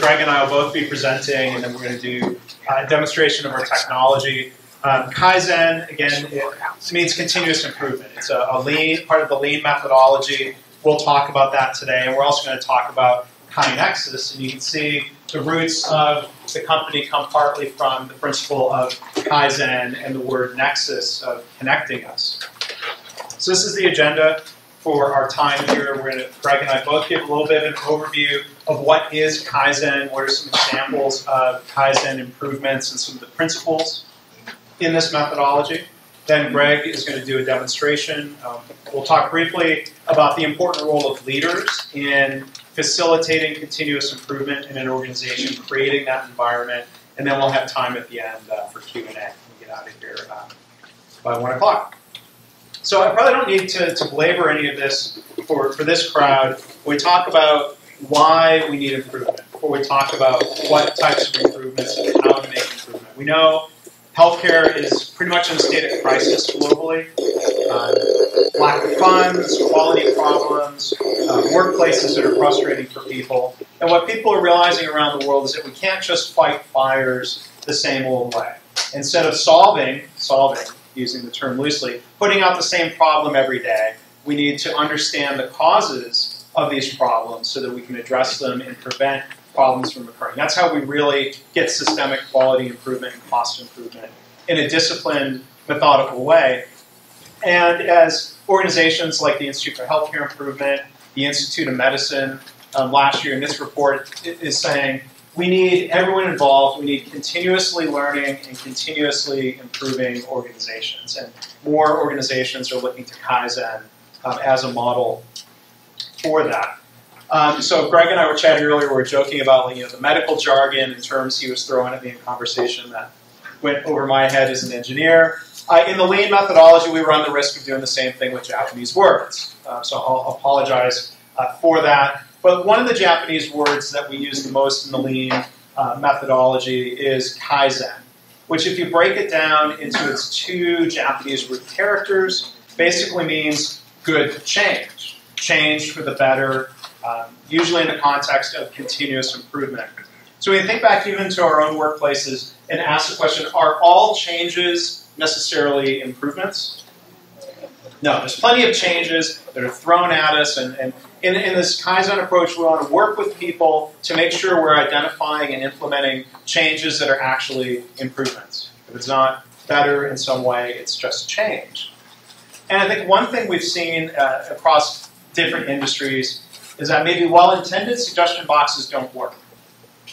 Greg and I will both be presenting, and then we're going to do a demonstration of our technology. Kaizen, again, it means continuous improvement. It's a lean, part of the lean methodology. We'll talk about that today, and we're also going to talk about KaiNexus, and you can see the roots of the company come partly from the principle of Kaizen and the word nexus of connecting us. So this is the agenda for our time here. Greg and I both give a little bit of an overview of what is Kaizen, what are some examples of Kaizen improvements and some of the principles in this methodology. Then Greg is going to do a demonstration. We'll talk briefly about the important role of leaders in facilitating continuous improvement in an organization, creating that environment, and then we'll have time at the end for Q&A. We'll get out of here by 1 o'clock. So I probably don't need to belabor any of this for this crowd. We talk about why we need improvement, before we talk about what types of improvements and how to make improvement. We know healthcare is pretty much in a state of crisis globally. Lack of funds, quality problems, workplaces that are frustrating for people. And what people are realizing around the world is that we can't just fight fires the same old way. Instead of solving, using the term loosely, putting out the same problem every day, we need to understand the causes of these problems so that we can address them and prevent problems from occurring. That's how we really get systemic quality improvement and cost improvement in a disciplined, methodical way. And as organizations like the Institute for Healthcare Improvement, the Institute of Medicine, last year in this report is saying, we need everyone involved, we need continuously learning and continuously improving organizations. And more organizations are looking to Kaizen as a model for that. So Greg and I were chatting earlier, we were joking about the medical jargon and terms he was throwing at me in conversation that went over my head as an engineer. In the lean methodology, we run the risk of doing the same thing with Japanese words. So I'll apologize for that. But one of the Japanese words that we use the most in the lean methodology is Kaizen, which if you break it down into its two Japanese root characters, basically means good change. Change for the better, usually in the context of continuous improvement. So we can think back even to our own workplaces and ask the question, are all changes necessarily improvements? No, there's plenty of changes that are thrown at us, and in this Kaizen approach, we want to work with people to make sure we're identifying and implementing changes that are actually improvements. If it's not better in some way, it's just change. And I think one thing we've seen across different industries is that maybe well-intended suggestion boxes don't work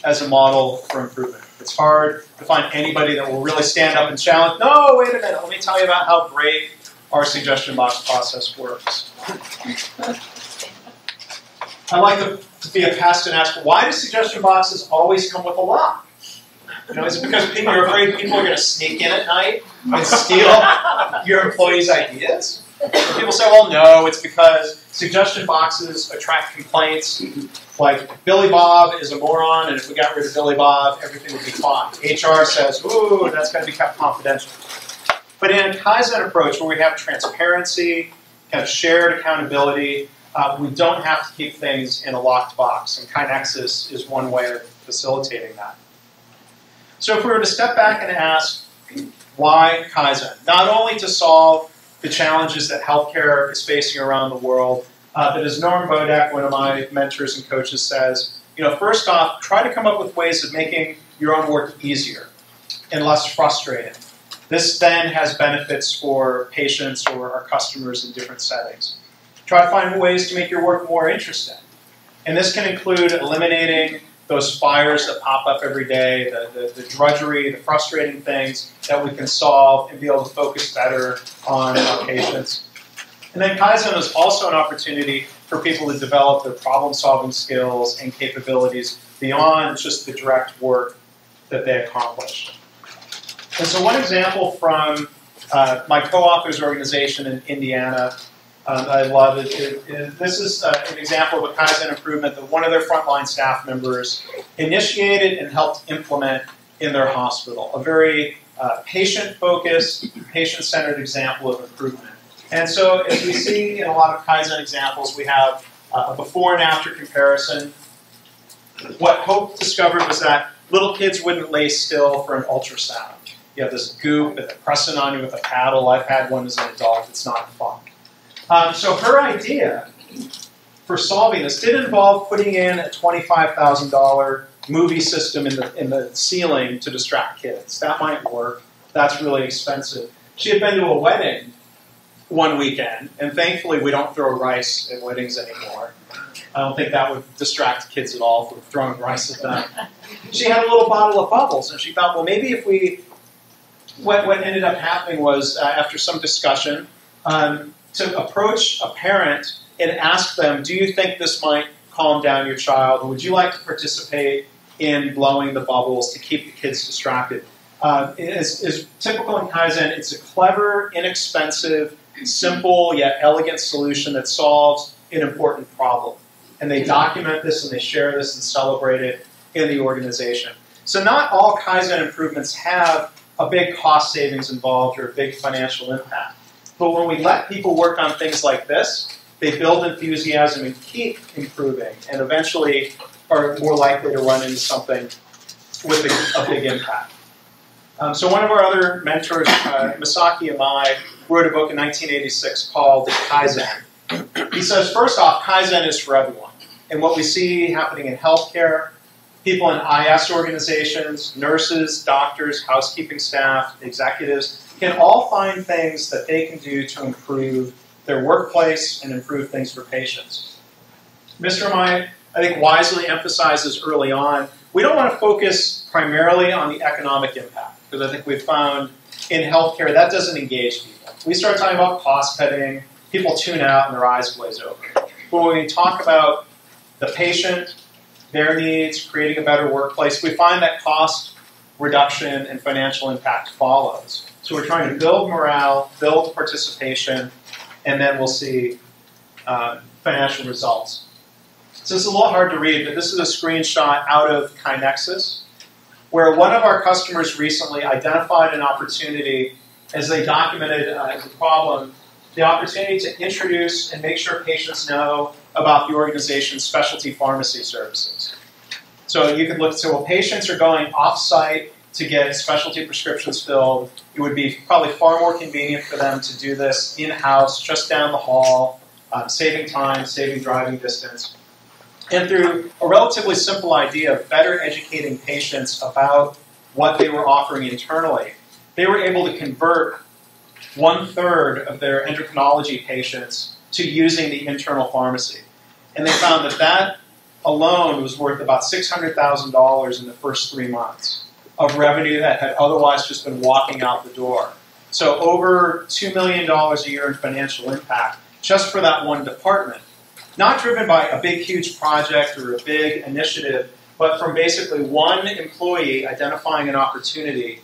as a model for improvement. It's hard to find anybody that will really stand up and challenge, no, wait a minute, let me tell you about how great our suggestion box process works. I like to be a pest and ask, why do suggestion boxes always come with a lock? Is it because you're afraid people are going to sneak in at night and steal your employees' ideas? And people say, well, no, it's because suggestion boxes attract complaints like Billy Bob is a moron, and if we got rid of Billy Bob, everything would be fine. HR says, ooh, that's got to be kept confidential. But in a Kaizen approach where we have transparency, kind of shared accountability, we don't have to keep things in a locked box, and KaiNexus is one way of facilitating that. So if we were to step back and ask, why Kaizen? Not only to solve the challenges that healthcare is facing around the world, but as Norm Bodek, one of my mentors and coaches, says, first off, try to come up with ways of making your own work easier and less frustrating. This then has benefits for patients or our customers in different settings. Try to find ways to make your work more interesting. And this can include eliminating those fires that pop up every day, the drudgery, the frustrating things that we can solve and be able to focus better on our patients. And then Kaizen is also an opportunity for people to develop their problem-solving skills and capabilities beyond just the direct work that they accomplish. And so one example from my co-author's organization in Indiana I love it. This is an example of a Kaizen improvement that one of their frontline staff members initiated and helped implement in their hospital. A very patient-focused, patient-centered example of improvement. And so as we see in a lot of Kaizen examples, we have a before and after comparison. What Hope discovered was that little kids wouldn't lay still for an ultrasound. You have this goop and they're pressing on you with a paddle. I've had one as an adult. It's not fun. So her idea for solving this did involve putting in a $25,000 movie system in the ceiling to distract kids. That might work. That's really expensive. She had been to a wedding one weekend, and thankfully we don't throw rice at weddings anymore. I don't think that would distract kids at all if we were throwing rice at them. She had a little bottle of bubbles, and she thought, well, maybe if we... What ended up happening was, after some discussion, to approach a parent and ask them, do you think this might calm down your child, or would you like to participate in blowing the bubbles to keep the kids distracted? As typical in Kaizen, it's a clever, inexpensive, simple yet elegant solution that solves an important problem. And they document this and they share this and celebrate it in the organization. So not all Kaizen improvements have a big cost savings involved or a big financial impact. But when we let people work on things like this, they build enthusiasm and keep improving, and eventually are more likely to run into something with a big impact. So one of our other mentors, Masaki Amai, wrote a book in 1986 called Kaizen. He says, first off, Kaizen is for everyone. And what we see happening in healthcare, people in IS organizations, nurses, doctors, housekeeping staff, executives, can all find things that they can do to improve their workplace and improve things for patients. Mr. Amai, I think, wisely emphasizes early on, we don't want to focus primarily on the economic impact, because I think we've found in healthcare that doesn't engage people. We start talking about cost cutting, people tune out and their eyes glaze over. But when we talk about the patient, their needs, creating a better workplace, we find that cost reduction and financial impact follows. So we're trying to build morale, build participation, and then we'll see financial results. So this is a little hard to read, but this is a screenshot out of KaiNexus, where one of our customers recently identified an opportunity as they documented the problem, the opportunity to introduce and make sure patients know about the organization's specialty pharmacy services. So you can look, so well, patients are going off-site to get specialty prescriptions filled. It would be probably far more convenient for them to do this in-house, just down the hall, saving time, saving driving distance. And through a relatively simple idea of better educating patients about what they were offering internally, they were able to convert 1/3 of their endocrinology patients to using the internal pharmacy. And they found that that alone was worth about $600,000 in the first 3 months of revenue that had otherwise just been walking out the door. So over $2 million a year in financial impact just for that one department. Not driven by a big, huge project or a big initiative, but from basically one employee identifying an opportunity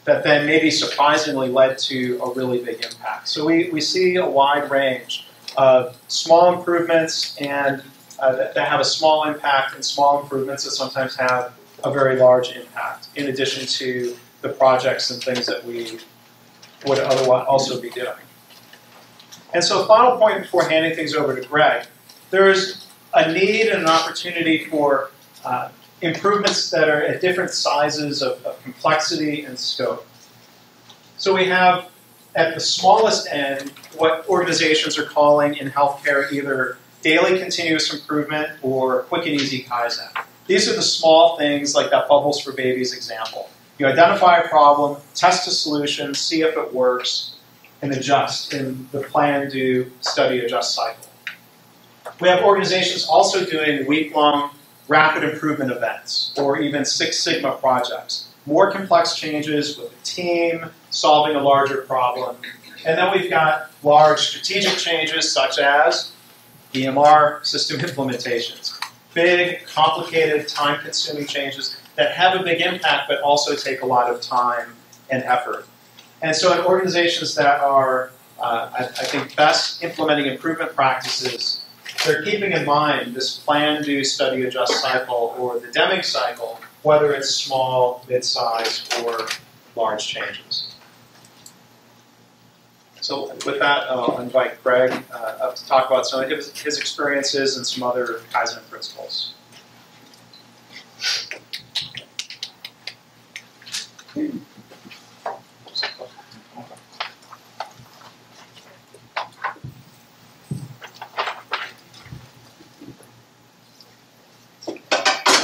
that then maybe surprisingly led to a really big impact. So we see a wide range of small improvements and that have a small impact, and small improvements that sometimes have a very large impact, in addition to the projects and things that we would otherwise also be doing. And so final point before handing things over to Greg, there's a need and an opportunity for improvements that are at different sizes of complexity and scope. So we have, at the smallest end, what organizations are calling in healthcare either daily continuous improvement or quick and easy Kaizen. These are the small things like that Bubbles for Babies example. You identify a problem, test a solution, see if it works, and adjust in the plan, do, study, adjust cycle. We have organizations also doing week-long rapid improvement events or even Six Sigma projects. More complex changes with a team, solving a larger problem. And then we've got large strategic changes such as EMR system implementations. Big, complicated, time-consuming changes that have a big impact but also take a lot of time and effort. And so in organizations that are, I think, best implementing improvement practices, they're keeping in mind this plan, do, study, adjust cycle, or the Deming cycle, whether it's small, mid-size, or large changes. So with that, I'll invite Greg up to talk about some of his experiences and some other Kaizen principles. Hello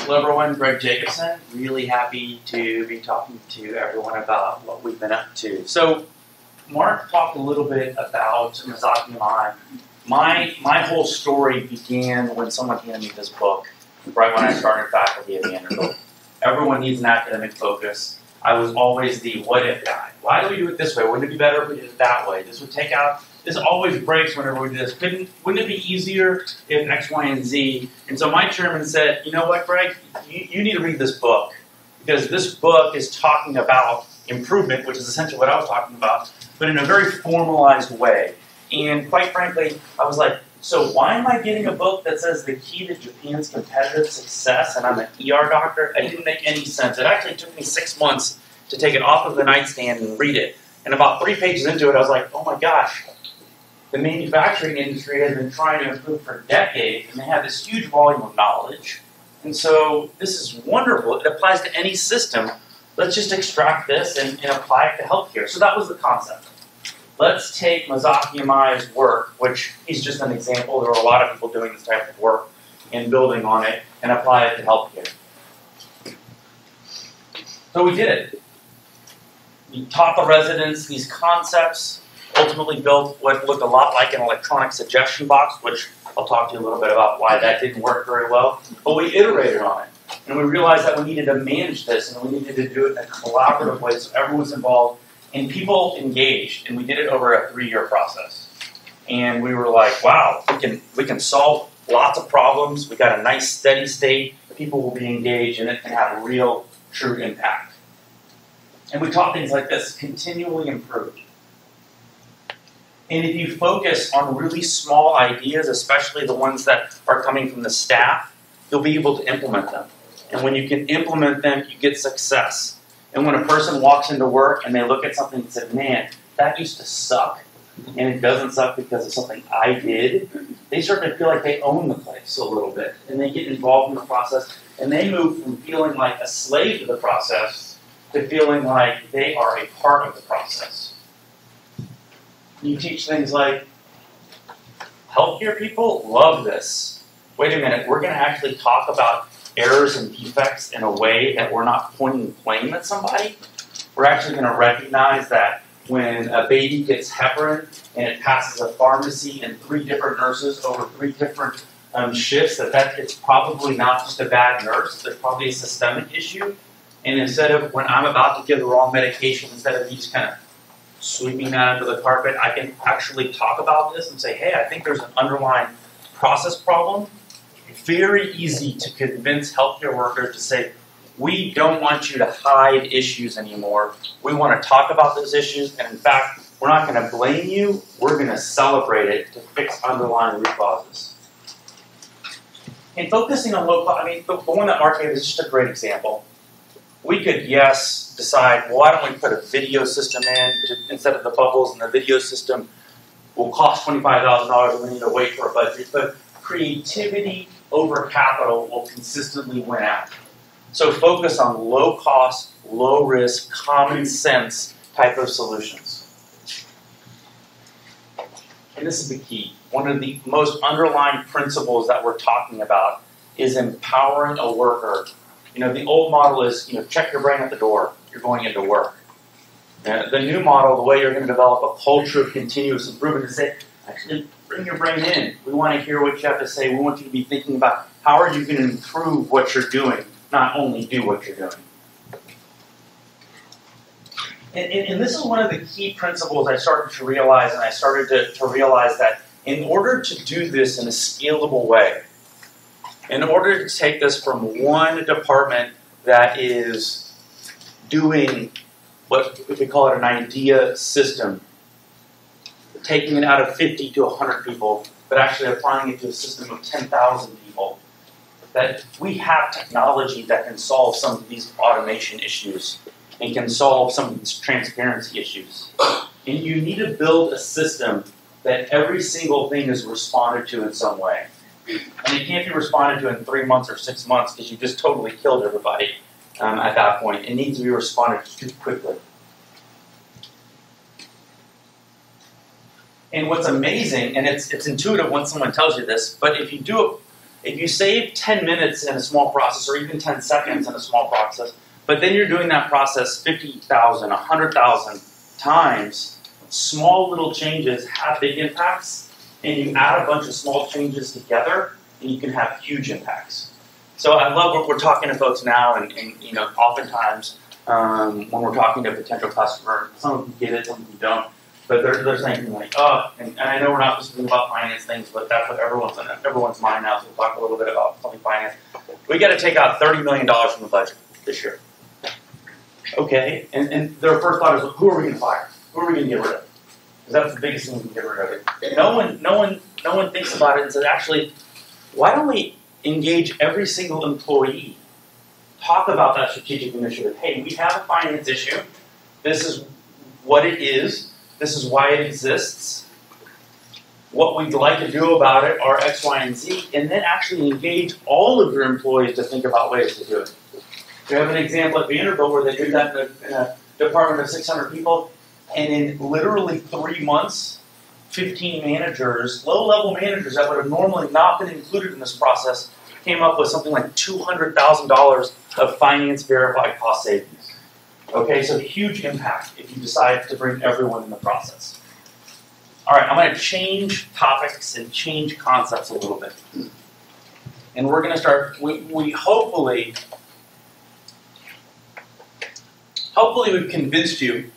everyone, Greg Jacobson. Really happy to be talking to everyone about what we've been up to. So, Mark talked a little bit about Mizaki Amai. My whole story began when someone handed me this book, right when I started faculty at Vanderbilt. Everyone needs an academic focus. I was always the what if guy. Why do we do it this way? Wouldn't it be better if we did it that way? This would take out, this always breaks whenever we do this. Wouldn't it be easier if X, Y, and Z? And so my chairman said, you know what, Greg, you need to read this book. Because this book is talking about improvement, which is essentially what I was talking about, but in a very formalized way. And quite frankly, I was like, so why am I getting a book that says the key to Japan's competitive success and I'm an ER doctor? It didn't make any sense. It actually took me 6 months to take it off of the nightstand and read it. And about 3 pages into it, I was like, oh my gosh, the manufacturing industry has been trying to improve for decades, and they have this huge volume of knowledge. And so this is wonderful. It applies to any system. Let's just extract this and apply it to healthcare. So that was the concept. Let's take Mizaki Amai's work, which he's just an example. There are a lot of people doing this type of work and building on it, and apply it to healthcare. So we did it. We taught the residents these concepts, ultimately built what looked a lot like an electronic suggestion box, which I'll talk to you a little bit about why that didn't work very well. But we iterated on it. And we realized that we needed to manage this, and we needed to do it in a collaborative way so everyone was involved. And people engaged, and we did it over a 3-year process. And we were like, wow, we can solve lots of problems. We got a nice steady state. People will be engaged in it and have a real, true impact. And we taught things like this: continually improve. And if you focus on really small ideas, especially the ones that are coming from the staff, you'll be able to implement them. And when you can implement them, you get success. And when a person walks into work and they look at something and say, man, that used to suck, and it doesn't suck because of something I did, they start to feel like they own the place a little bit. And they get involved in the process, and they move from feeling like a slave to the process to feeling like they are a part of the process. You teach things like, healthcare people love this. Wait a minute, we're going to actually talk about errors and defects in a way that we're not pointing blame at somebody. We're actually going to recognize that when a baby gets heparin and it passes a pharmacy and 3 different nurses over 3 different shifts, that it's probably not just a bad nurse, there's probably a systemic issue. And instead of, when I'm about to give the wrong medication, instead of me just kind of sweeping that under the carpet, I can actually talk about this and say, hey, I think there's an underlying process problem. Very easy to convince healthcare workers to say, we don't want you to hide issues anymore. We want to talk about those issues, and in fact, we're not going to blame you. We're going to celebrate it to fix underlying root causes. And focusing on low cost, I mean, the one that Mark gave is just a great example. We could, yes, decide, well, why don't we put a video system in instead of the bubbles, and the video system will cost $25,000 and we need to wait for a budget. But creativity over capital will consistently win out. So focus on low cost, low risk, common sense type of solutions. And this is the key. One of the most underlying principles that we're talking about is empowering a worker. You know, the old model is, check your brain at the door. You're going into work. The new model, the way you're going to develop a culture of continuous improvement is say, actually, bring your brain in. We want to hear what you have to say. We want you to be thinking about how are you going to improve what you're doing, not only do what you're doing. And this is one of the key principles I started to realize, and I started to realize that in order to do this in a scalable way, in order to take this from one department that is doing what we call it an idea system, taking it out of 50 to 100 people, but actually applying it to a system of 10,000 people, that we have technology that can solve some of these automation issues and can solve some of these transparency issues. And you need to build a system that every single thing is responded to in some way. And it can't be responded to in 3 months or 6 months because you just totally killed everybody. at that point. It needs to be responded to quickly. And what's amazing, and it's intuitive when someone tells you this, but if you save 10 minutes in a small process, or even 10 seconds in a small process, but then you're doing that process 50,000, 100,000 times, small little changes have big impacts, and you add a bunch of small changes together, and you can have huge impacts. So I love what we're talking to folks now, and you know, oftentimes when we're talking to a potential customer, some of them get it, some of them don't. But they're saying like, oh, and I know we're not speaking about finance things, but that's what everyone's mind now. So we'll talk a little bit about something finance. We got to take out $30 million from the budget this year. Okay, and their first thought is, who are we going to fire? Who are we going to get rid of? Because that's the biggest thing we can get rid of. No one thinks about it and says, actually, why don't we engage every single employee? Talk about that strategic initiative. Hey, we have a finance issue. This is what it is. This is why it exists. What we'd like to do about it are X, Y, and Z, and then actually engage all of your employees to think about ways to do it. We have an example at Vanderbilt where they did that in a department of 600 people, and in literally 3 months, 15 managers, low-level managers that would have normally not been included in this process, came up with something like $200,000 of finance verified cost savings. Okay, so huge impact if you decide to bring everyone in the process. All right, I'm going to change topics and change concepts a little bit. And we're going to start, we hopefully we've convinced you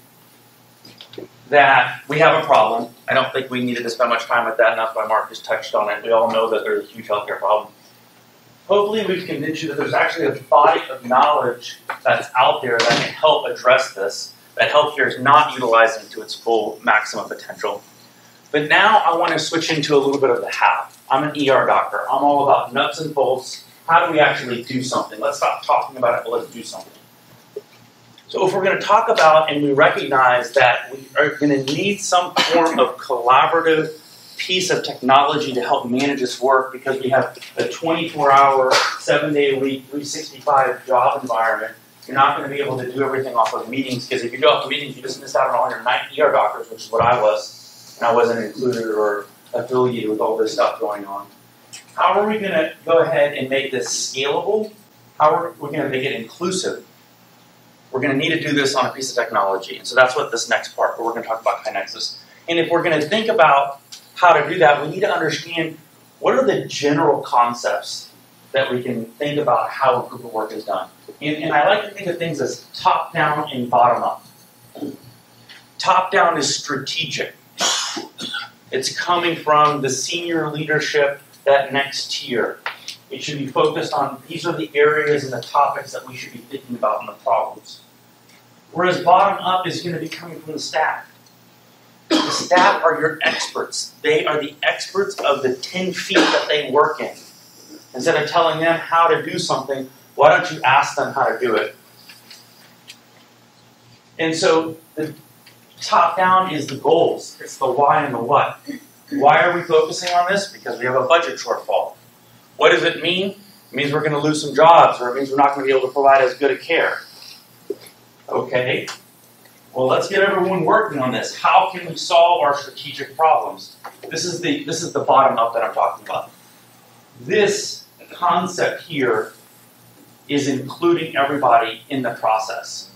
that we have a problem. I don't think we needed to spend much time with that, and that's why Mark just touched on it. We all know that there's a huge healthcare problem. Hopefully we've convinced you that there's actually a body of knowledge that's out there that can help address this, that healthcare is not utilizing to its full maximum potential. But now I want to switch into a little bit of the how. I'm an ER doctor. I'm all about nuts and bolts. How do we actually do something? Let's stop talking about it, but let's do something. So if we're going to talk about and we recognize that we are going to need some form of collaborative piece of technology to help manage this work because we have a 24-hour, 7-day-a-week, 365 job environment, you're not going to be able to do everything off of meetings, because if you go off of meetings, you just missed out on all your 9 ER doctors, which is what I was, and I wasn't included or affiliated with all this stuff going on. How are we going to go ahead and make this scalable? How are we going to make it inclusive? We're going to need to do this on a piece of technology, and so that's what this next part, where we're going to talk about KaiNexus. And if we're going to think about how to do that, we need to understand what are the general concepts that we can think about how a group of work is done. And I like to think of things as top-down and bottom-up. Top-down is strategic. It's coming from the senior leadership, that next tier. It should be focused on, these are the areas and the topics that we should be thinking about and the problems. Whereas bottom-up is going to be coming from the staff. The staff are your experts. They are the experts of the 10 feet that they work in. Instead of telling them how to do something, why don't you ask them how to do it? And so the top down is the goals. It's the why and the what. Why are we focusing on this? Because we have a budget shortfall. What does it mean? It means we're going to lose some jobs, or it means we're not going to be able to provide as good a care. Okay. Well, let's get everyone working on this. How can we solve our strategic problems? This is the bottom up that I'm talking about. This concept here is including everybody in the process.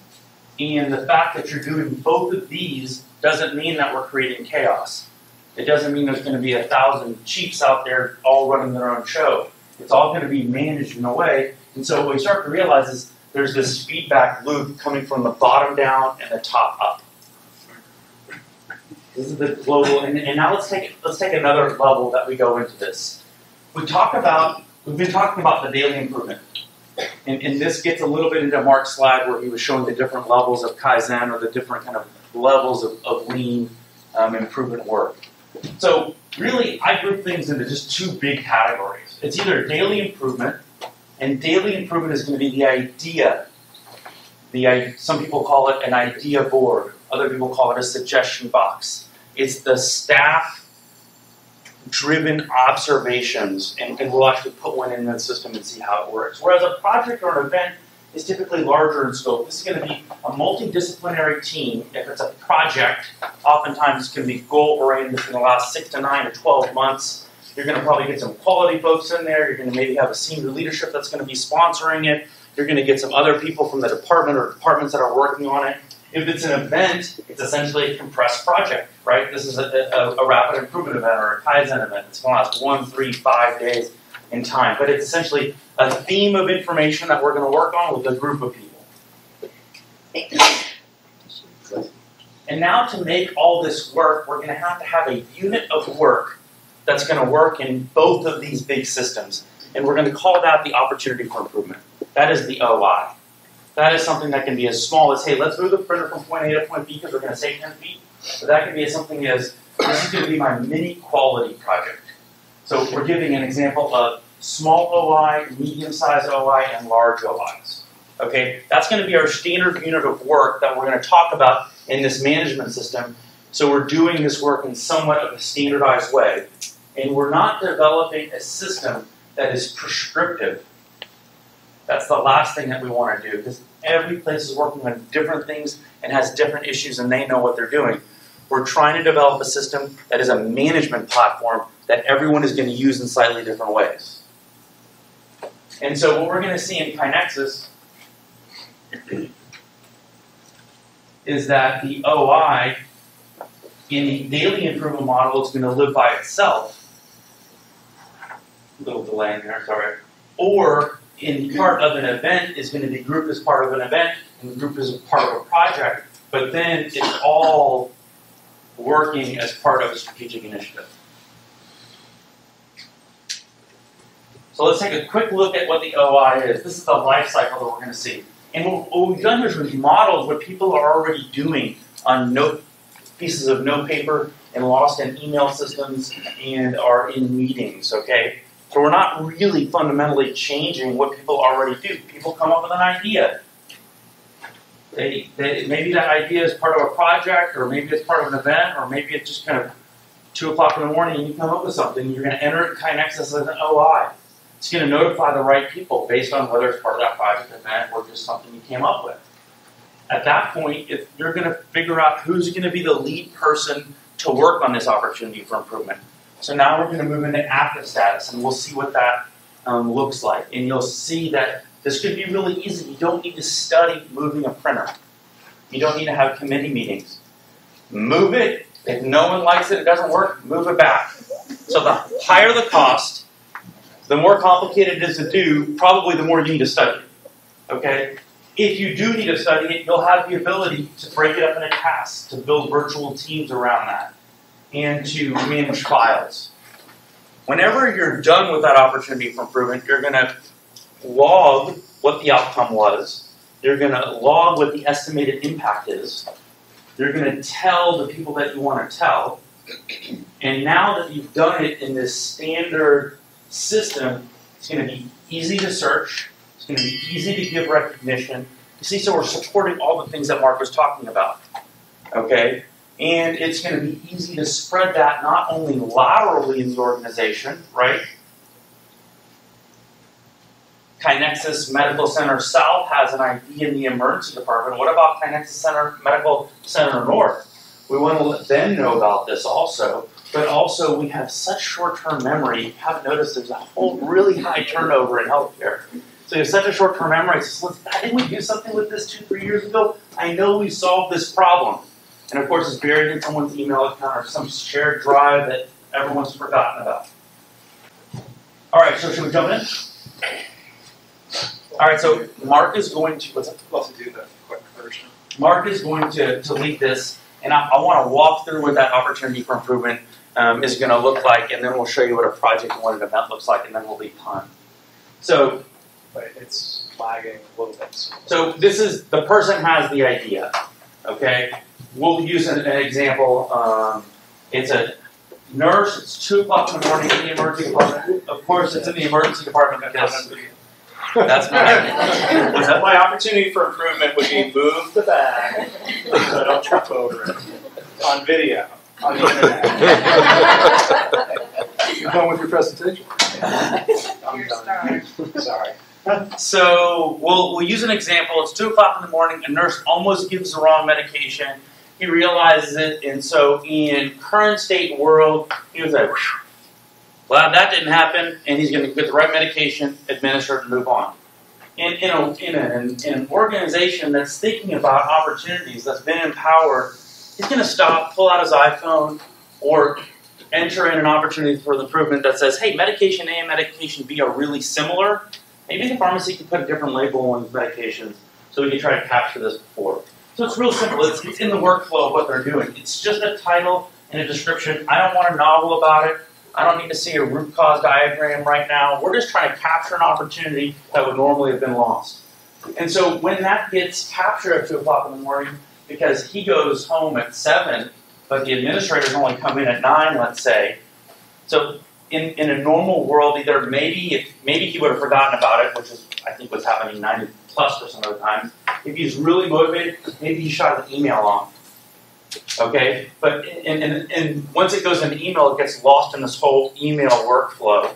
And the fact that you're doing both of these doesn't mean that we're creating chaos. It doesn't mean there's going to be 1,000 chiefs out there all running their own show. It's all going to be managed in a way. And so what we start to realize is there's this feedback loop coming from the bottom down and the top up. This is the global, and now let's take another level that we go into this. We've been talking about the daily improvement. And this gets a little bit into Mark's slide where he was showing the different levels of Kaizen, or the different kind of levels of lean improvement work. So really, I group things into just 2 big categories. It's either daily improvement, and daily improvement is going to be the idea. Some people call it an idea board. Other people call it a suggestion box. It's the staff-driven observations, and we'll actually put one in the system and see how it works. Whereas a project or an event is typically larger in scope. This is going to be a multidisciplinary team. If it's a project, oftentimes it's going to be goal-oriented. It's going to last 6 to 9 to 12 months. You're going to probably get some quality folks in there. You're going to maybe have a senior leadership that's going to be sponsoring it. You're going to get some other people from the department or departments that are working on it. If it's an event, it's essentially a compressed project, right? This is a rapid improvement event or a Kaizen event. It's going to last 1, 3, 5 days in time. But it's essentially a theme of information that we're going to work on with a group of people. And now to make all this work, we're going to have a unit of work that's going to work in both of these big systems. And we're going to call that the opportunity for improvement. That is the OI. That is something that can be as small as, hey, let's move the printer from point A to point B because we're going to save 10 feet. But that can be something as, this is going to be my mini quality project. So we're giving an example of small OI, medium-sized OI, and large OIs. Okay, that's going to be our standard unit of work that we're going to talk about in this management system. So we're doing this work in somewhat of a standardized way. And we're not developing a system that is prescriptive. That's the last thing that we want to do, because every place is working on different things and has different issues, and they know what they're doing. We're trying to develop a system that is a management platform that everyone is going to use in slightly different ways. And so what we're going to see in KaiNexus is that the OI in the daily improvement model is going to live by itself. A little delay in there, sorry. Or in part of an event is going to be grouped as part of an event, and grouped as a part of a project, but then it's all working as part of a strategic initiative. So let's take a quick look at what the OI is. This is the life cycle that we're going to see. And what we've done here is we've modeled what people are already doing on pieces of note paper and lost in email systems and are in meetings, okay? So we're not really fundamentally changing what people already do. People come up with an idea. Maybe that idea is part of a project, or maybe it's part of an event, or maybe it's just kind of 2 o'clock in the morning and you come up with something. You're going to enter it in KaiNexus as an OI. It's going to notify the right people based on whether it's part of that project, event, or just something you came up with. At that point, if you're going to figure out who's going to be the lead person to work on this opportunity for improvement. So now we're going to move into active status, and we'll see what that looks like. And you'll see that this could be really easy. You don't need to study moving a printer. You don't need to have committee meetings. Move it. If no one likes it, it doesn't work, move it back. So the higher the cost, the more complicated it is to do, probably the more you need to study it. Okay? If you do need to study it, you'll have the ability to break it up into tasks, to build virtual teams around that, and to manage files. Whenever you're done with that opportunity for improvement, you're going to log what the outcome was. You're going to log what the estimated impact is. You're going to tell the people that you want to tell. And now that you've done it in this standard system, it's going to be easy to search. It's going to be easy to give recognition. You see, so we're supporting all the things that Mark was talking about. Okay? And it's going to be easy to spread that not only laterally in the organization, right? KaiNexus Medical Center South has an idea in the emergency department. What about KaiNexus Medical Center North? We want to let them know about this also. But also, we have such short-term memory. You haven't noticed there's a whole really high turnover in healthcare. So you have such a short-term memory. So didn't we do something with this 2-3 years ago? I know we solved this problem. And of course, it's buried in someone's email account or some shared drive that everyone's forgotten about. All right, so should we jump in? All right, so Mark is going to, Let's do the quick version. Mark is going to lead this, and I want to walk through what that opportunity for improvement is going to look like, and then we'll show you what a project and what an event looks like, and then we'll be done. So, But it's lagging a little bit. So this is, the person has the idea, okay? We'll use an example. It's a nurse, it's 2 o'clock in the morning in the emergency department. Of course, it's in the emergency department because that's My opportunity for improvement would be move the bag so I don't trip over it on video, on the internet. You're done with your presentation? I'm done. Sorry. So we'll use an example. It's 2 o'clock in the morning. A nurse almost gives the wrong medication. He realizes it, and so in current state world, he was like, well, that didn't happen, and he's going to get the right medication, administer it, and move on. In an organization that's thinking about opportunities, that's been empowered, he's going to stop, pull out his iPhone, or enter in an opportunity for the improvement that says, hey, medication A and medication B are really similar. Maybe the pharmacy can put a different label on these medications so we can try to capture this before. So it's real simple. It's in the workflow of what they're doing. It's just a title and a description. I don't want a novel about it. I don't need to see a root cause diagram right now. We're just trying to capture an opportunity that would normally have been lost. And so when that gets captured at 2 o'clock in the morning, because he goes home at 7, but the administrators only come in at 9, let's say. So in a normal world, either maybe he would have forgotten about it, which is I think what's happening 90+% of the time. If he's really motivated, maybe he shot an email off. Okay, but and once it goes into email, it gets lost in this whole email workflow.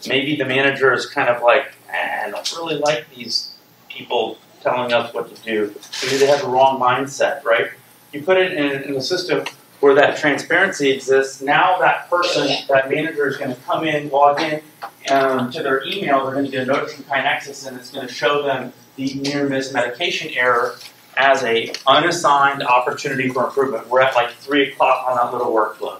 Maybe the manager is kind of like, I don't really like these people telling us what to do. Maybe they have the wrong mindset, right? You put it in a system where that transparency exists. Now that person, that manager is going to come in, log in to their email. They're going to get a notice from KaiNexus, and it's going to show them the near-miss medication error as a unassigned opportunity for improvement. We're at like 3 o'clock on that little workflow.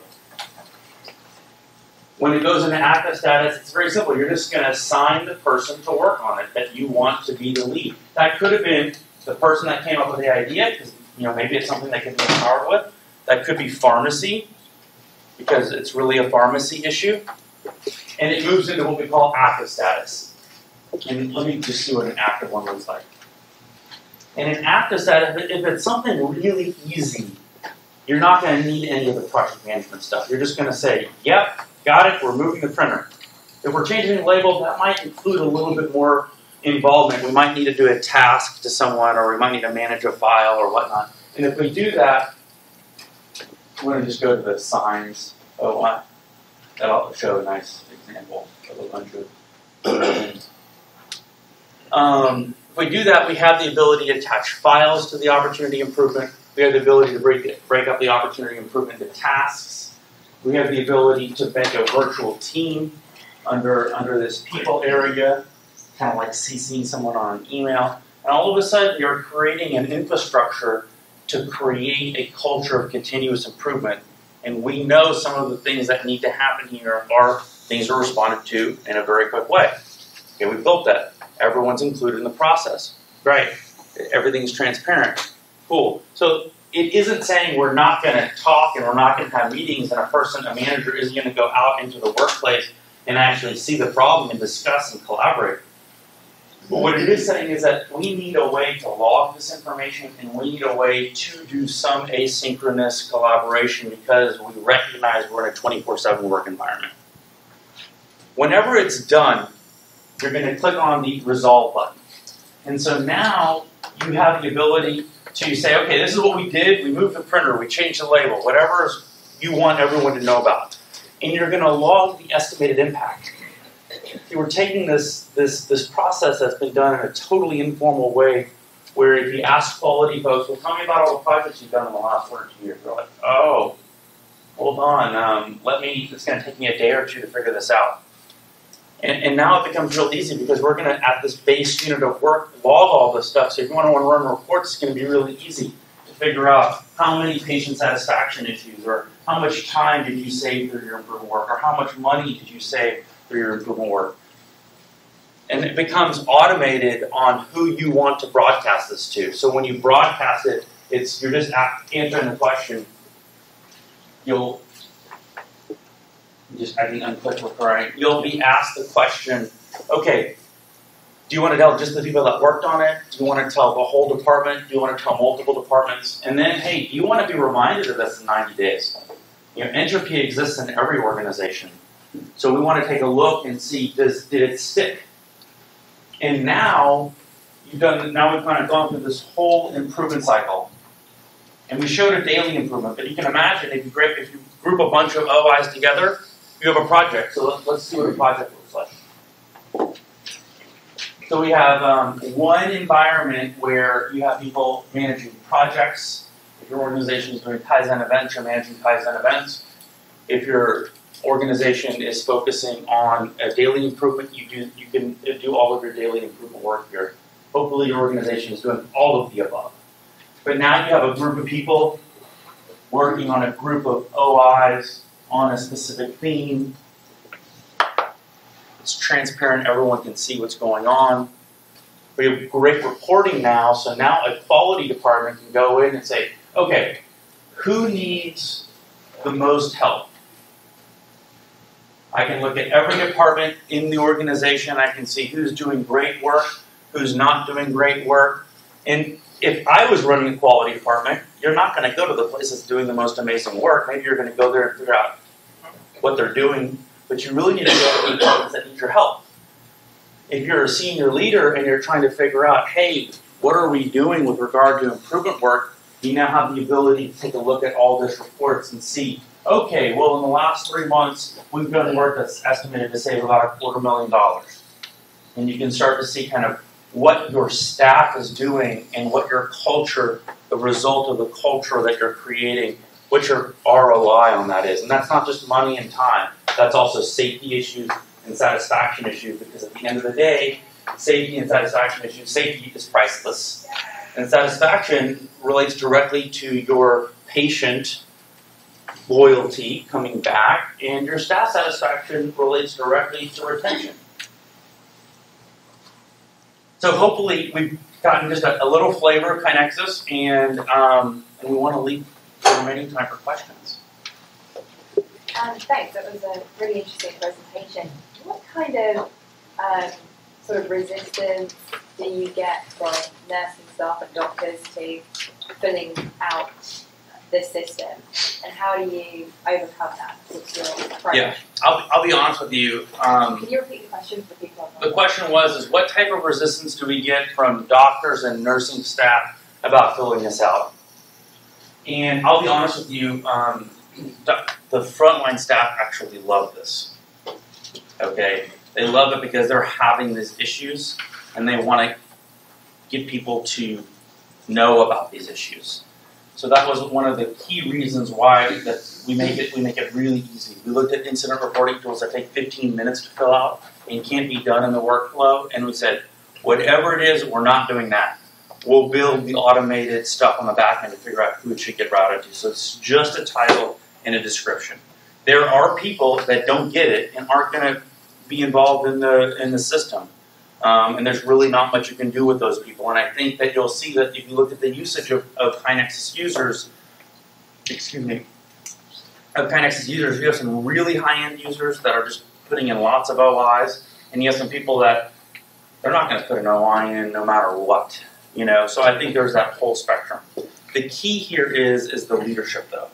When it goes into active status, it's very simple. You're just going to assign the person to work on it that you want to be the lead. That could have been the person that came up with the idea, because maybe it's something they can be empowered with. That could be pharmacy, because it's really a pharmacy issue. And it moves into what we call active status. And let me just see what an active one looks like. And in active status, if it's something really easy, you're not going to need any of the project management stuff. You're just going to say, yep, got it, we're moving the printer. If we're changing the label, that might include a little bit more involvement. We might need to do a task to someone, or we might need to manage a file or whatnot. And if we do that, I'm going to just go to the signs. That'll show a nice example of a bunch of things. If we do that, we have the ability to attach files to the opportunity improvement. We have the ability to break up the opportunity improvement into tasks. We have the ability to make a virtual team under this people area, kind of like CCing someone on an email. And all of a sudden, you're creating an infrastructure to create a culture of continuous improvement. And we know some of the things that need to happen here are things that are responded to in a very quick way. Okay, we built that. Everyone's included in the process. Great. Everything's transparent. Cool. So it isn't saying we're not going to talk and we're not going to have meetings and a manager isn't going to go out into the workplace and actually see the problem and discuss and collaborate. But what it is saying is that we need a way to log this information, and we need a way to do some asynchronous collaboration, because we recognize we're in a 24/7 work environment. Whenever it's done, you're going to click on the resolve button. And so now you have the ability to say, okay, this is what we did. We moved the printer. We changed the label. Whatever you want everyone to know about. And you're going to log the estimated impact. We're taking this process that's been done in a totally informal way, where if you ask quality folks, well, tell me about all the projects you've done in the last 1 or 2 years. They're like, oh, hold on. It's going to take me a day or two to figure this out. And now it becomes real easy, because we're going to, at this base unit of work, log all this stuff. So if you want to run reports, it's going to be really easy to figure out how many patient satisfaction issues, or how much time did you save through your improvement work, or how much money did you save through your improvement work. And it becomes automated on who you want to broadcast this to. So when you broadcast it, you're just answering the question. You'll unclick recurring. You'll be asked the question, okay, do you want to tell just the people that worked on it? Do you want to tell the whole department? Do you want to tell multiple departments? And then, hey, do you want to be reminded of this in 90 days? Entropy exists in every organization. So we want to take a look and see, did it stick? And now we've kind of gone through this whole improvement cycle. And we showed a daily improvement, but you can imagine if you group a bunch of OIs together, you have a project. So let's see what a project looks like. So we have one environment where you have people managing projects. If your organization is doing Kaizen events, you're managing Kaizen events. If your organization is focusing on a daily improvement, you can do all of your daily improvement work here. Hopefully your organization is doing all of the above. But now you have a group of people working on a group of OIs on a specific theme. It's transparent, everyone can see what's going on. We have great reporting now, so now a quality department can go in and say, okay, who needs the most help? I can look at every department in the organization, I can see who's doing great work, who's not doing great work. And if I was running a quality department, you're not going to go to the places doing the most amazing work. Maybe you're going to go there and figure out what they're doing, but you really need to go to the departments that need your help. If you're a senior leader and you're trying to figure out, hey, what are we doing with regard to improvement work, you now have the ability to take a look at all these reports and see, okay, well, in the last 3 months, we've done work that's estimated to save about $250,000. And you can start to see kind of what your staff is doing and what your culture, the result of the culture that you're creating, what your ROI on that is. And that's not just money and time, that's also safety issues and satisfaction issues, because at the end of the day, safety and satisfaction issues, safety is priceless. And satisfaction relates directly to your patient loyalty coming back, and your staff satisfaction relates directly to retention. So hopefully we've gotten just a little flavor of KaiNexus, and we want to leave the remaining time for questions. Thanks, that was a really interesting presentation. What kind of sort of resistance do you get from nursing staff and doctors to filling out this system, and how do you overcome that? What's your approach? Yeah, I'll be honest with you. Can you repeat the question for people? The question was, what type of resistance do we get from doctors and nursing staff about filling this out? And I'll be honest with you, the frontline staff actually love this. Okay, they love it because they're having these issues, and they want to get people to know about these issues. So that was one of the key reasons why that we make it really easy. We looked at incident reporting tools that take 15 minutes to fill out and can't be done in the workflow, and we said, whatever it is, we're not doing that. We'll build the automated stuff on the back end to figure out who it should get routed to. So it's just a title and a description. There are people that don't get it and aren't going to be involved in the system. And there's really not much you can do with those people. And I think that you'll see that if you look at the usage of KaiNexus users, you have some really high-end users that are just putting in lots of OIs, and you have some people that they're not going to put an OI in no matter what. You know, so I think there's that whole spectrum. The key here is the leadership, though.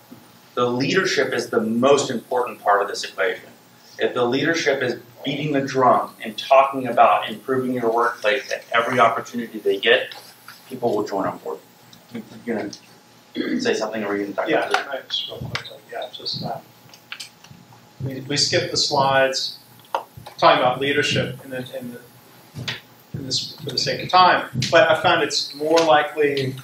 The leadership is the most important part of this equation. If the leadership is beating the drum and talking about improving your workplace at every opportunity they get, people will join on board. You're going to say something, or you're going to talk about it? Yeah, just real quickly. Yeah, just we skipped the slides talking about leadership for the sake of time, but I found it's more likely.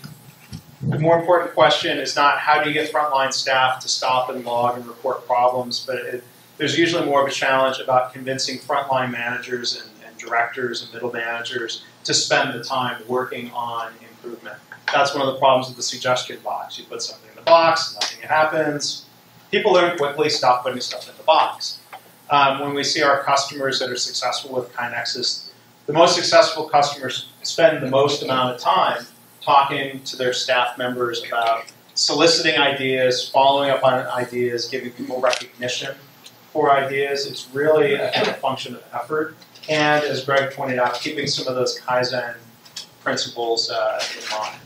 The more important question is not how do you get frontline staff to stop and log and report problems, but there's usually more of a challenge about convincing frontline managers and directors and middle managers to spend the time working on improvement. That's one of the problems with the suggestion box. You put something in the box, nothing happens. People learn quickly, stop putting stuff in the box. When we see our customers that are successful with KaiNexus, the most successful customers spend the most amount of time talking to their staff members about soliciting ideas, following up on ideas, giving people recognition for ideas. It's really a function of effort. And as Greg pointed out, keeping some of those Kaizen principles in mind.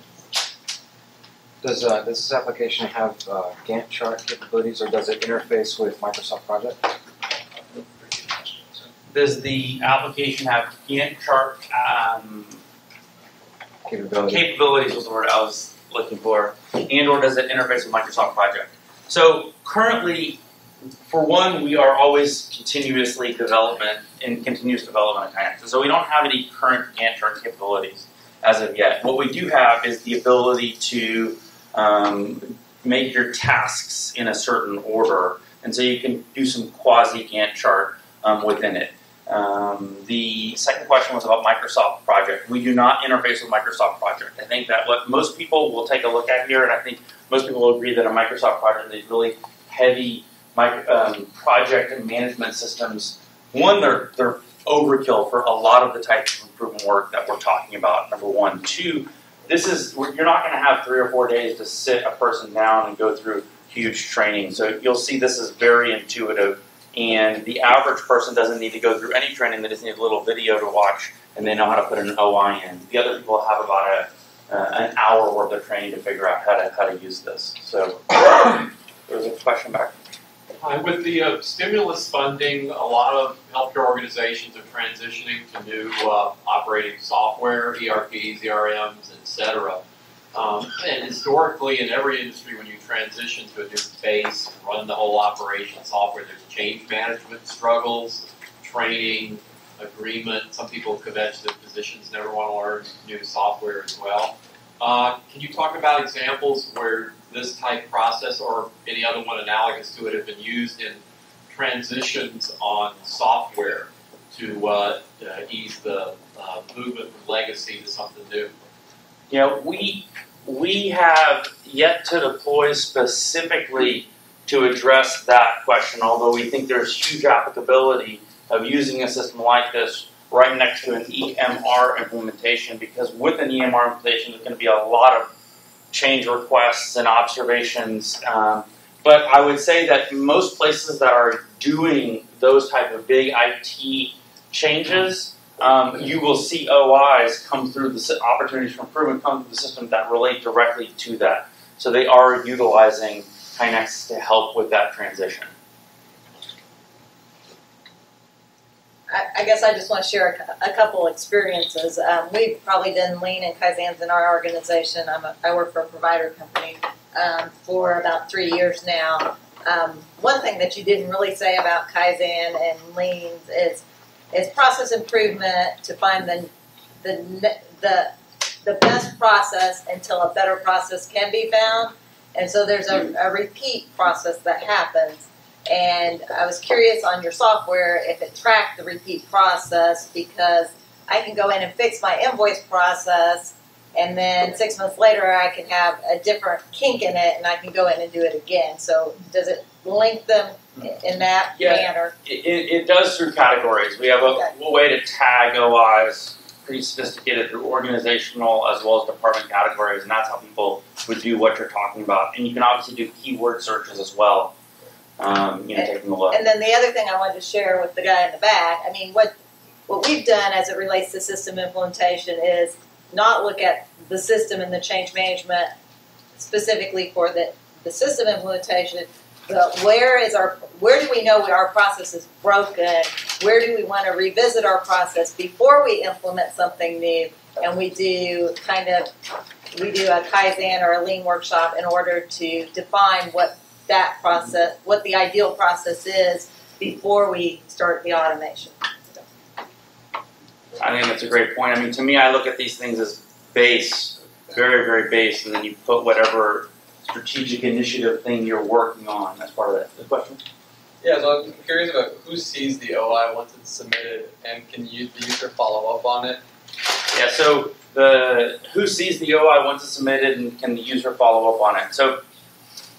Does this application have Gantt chart capabilities, or does it interface with Microsoft Project? Does the application have Gantt chart capabilities was the word I was looking for, and or does it interface with Microsoft Project? So currently, For one, we are always continuous development of KaiNexus. So we don't have any current Gantt chart capabilities as of yet. What we do have is the ability to make your tasks in a certain order. And so you can do some quasi Gantt chart within it. The second question was about Microsoft Project. We do not interface with Microsoft Project. I think that what most people will take a look at here, and I think most people will agree that a Microsoft Project is really heavy project and management systems. One, they're overkill for a lot of the types of improvement work that we're talking about, number one. Two, you're not going to have 3 or 4 days to sit a person down and go through huge training. So you'll see this is very intuitive, and the average person doesn't need to go through any training. They just need a little video to watch, and they know how to put an OI in. The other people have about an hour worth of training to figure out how to use this. So there was a question back. With the stimulus funding, a lot of healthcare organizations are transitioning to new operating software, ERPs, ERMs, etc. And historically, in every industry, when you transition to a new base, run the whole operation software, there's change management struggles, training, agreement. Some people kvetch that physicians never want to learn new software as well. Can you talk about examples where this type process or any other one analogous to it have been used in transitions on software to ease the movement from legacy to something new? Yeah, we have yet to deploy specifically to address that question, although we think there's huge applicability of using a system like this right next to an EMR implementation, because with an EMR implementation there's going to be a lot of change requests and observations. But I would say that most places that are doing those type of big IT changes, you will see OIs come through the opportunities for improvement come through the system that relate directly to that. So they are utilizing KaiNexus to help with that transition. I guess I just want to share a couple experiences. We've probably done Lean and Kaizens in our organization. I work for a provider company for about 3 years now. One thing that you didn't really say about Kaizen and Leans is process improvement to find the best process until a better process can be found. And so there's a repeat process that happens. And I was curious on your software if it tracked the repeat process, because I can go in and fix my invoice process, and then 6 months later I can have a different kink in it and I can go in and do it again. So does it link them in that manner? It does through categories. We have a way to tag OIs, pretty sophisticated, through organizational as well as department categories, and that's how people would do what you're talking about. And you can obviously do keyword searches as well. Taking a look. And then the other thing I wanted to share with the guy in the back, I mean, what we've done as it relates to system implementation is not look at the system and the change management specifically for the system implementation, but where do we know our process is broken? Where do we want to revisit our process before we implement something new? And we do a Kaizen or a Lean workshop in order to define what the ideal process is before we start the automation. I think that's a great point. I mean, to me, I look at these things as base, very, very base, and then you put whatever strategic initiative thing you're working on as part of that. The question? Yeah, so I'm curious about who sees the OI once it's submitted, and can the user follow up on it? Yeah, so who sees the OI once it's submitted, and can the user follow up on it? So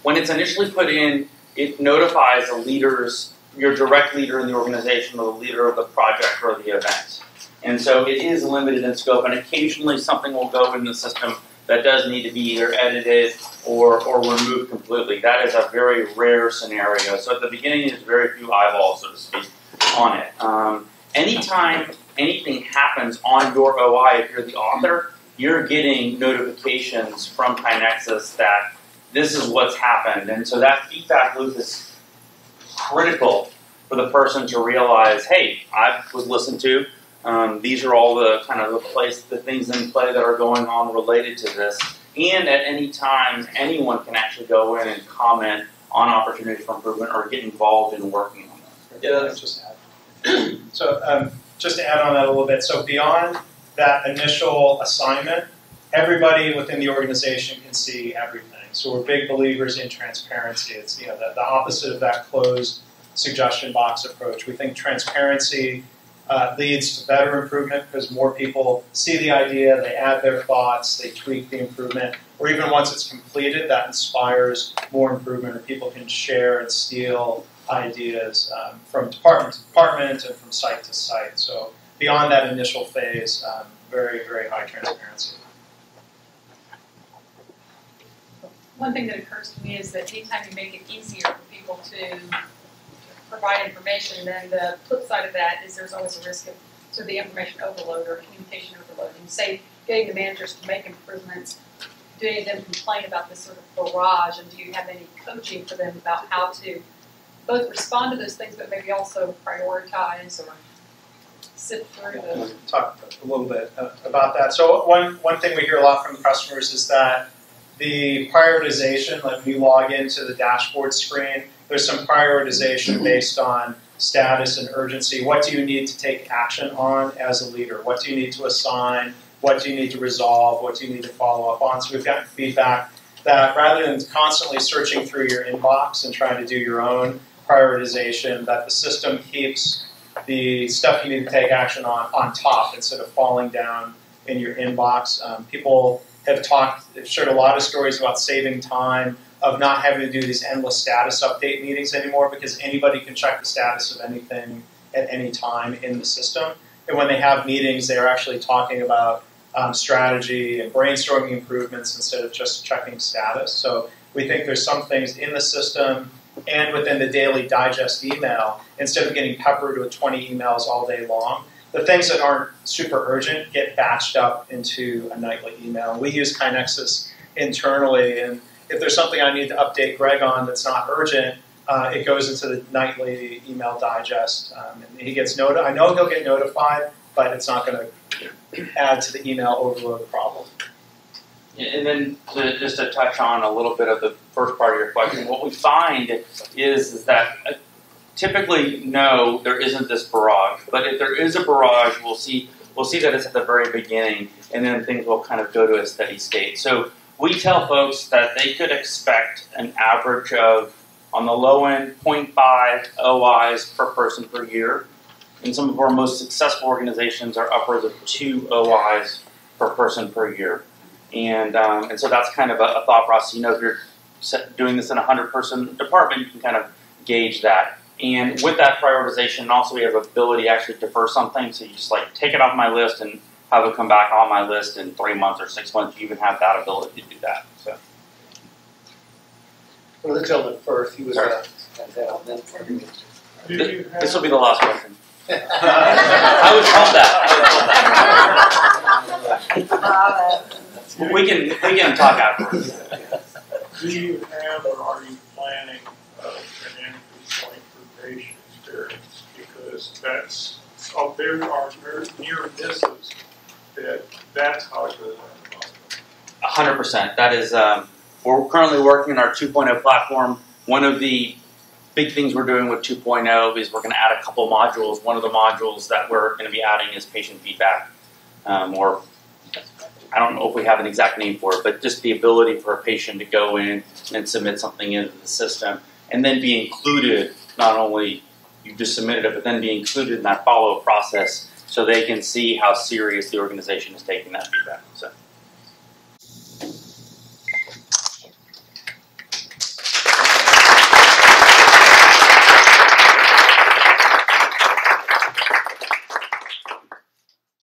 when it's initially put in, it notifies the leaders, your direct leader in the organization, or the leader of the project or the event. And so it is limited in scope, and occasionally something will go in the system that does need to be either edited or removed completely. That is a very rare scenario. So at the beginning, there's very few eyeballs, so to speak, on it. Anytime anything happens on your OI, if you're the author, you're getting notifications from KaiNexus that this is what's happened. And so that feedback loop is critical for the person to realize, hey, I was listened to. These are all the kind of the things in play that are going on related to this. And at any time, anyone can actually go in and comment on opportunities for improvement or get involved in working on that. Yeah, let's just add. So just to add on that a little bit, so beyond that initial assignment, everybody within the organization can see everything. So we're big believers in transparency. It's the opposite of that closed suggestion box approach. We think transparency leads to better improvement because more people see the idea, they add their thoughts, they tweak the improvement, or even once it's completed, that inspires more improvement, or people can share and steal ideas from department to department and from site to site. So beyond that initial phase, very, very high transparency. One thing that occurs to me is that anytime you make it easier for people to provide information, then the flip side of that is there's always a risk of sort of the information overload or communication overload. And say getting the managers to make improvements, do any of them complain about this sort of barrage, and do you have any coaching for them about how to both respond to those things but maybe also prioritize or sift through those? Talk a little bit about that. So one thing we hear a lot from customers is that the prioritization, like when you log into the dashboard screen, there's some prioritization based on status and urgency. What do you need to take action on as a leader? What do you need to assign? What do you need to resolve? What do you need to follow up on? So we've gotten feedback that rather than constantly searching through your inbox and trying to do your own prioritization, that the system keeps the stuff you need to take action on top instead of falling down in your inbox. People have shared a lot of stories about saving time, of not having to do these endless status update meetings anymore because anybody can check the status of anything at any time in the system. And when they have meetings, they're actually talking about strategy and brainstorming improvements instead of just checking status. So we think there's some things in the system and within the daily digest email, instead of getting peppered with 20 emails all day long, the things that aren't super urgent get batched up into a nightly email. We use KaiNexus internally, and if there's something I need to update Greg on that's not urgent, it goes into the nightly email digest. And he gets I know he'll get notified, but it's not going to add to the email overload problem. And then just to touch on a little bit of the first part of your question, what we find is that typically, no, there isn't this barrage. But if there is a barrage, we'll see that it's at the very beginning, and then things will kind of go to a steady state. So we tell folks that they could expect an average of, on the low end, 0.5 OIs per person per year. And some of our most successful organizations are upwards of 2 OIs per person per year. And so that's kind of a thought process. You know, if you're doing this in a 100-person department, you can kind of gauge that. And with that prioritization, also we have the ability to actually defer something. So you just like take it off my list and have it come back on my list in 3 months or 6 months. You even have that ability to do that. So. Well, the gentleman first, he was This will be the last question. I was told that. We can talk afterwards. Do you have or are you planning an increased point for patient experience? Because there are very near misses that's how to 100%. That is, we're currently working on our 2.0 platform. One of the big things we're doing with 2.0 is we're going to add a couple modules. One of the modules that we're going to be adding is patient feedback, or I don't know if we have an exact name for it, but just the ability for a patient to go in and submit something into the system and then be included, not only you just submitted it, but then be included in that follow-up process so they can see how serious the organization is taking that feedback. So.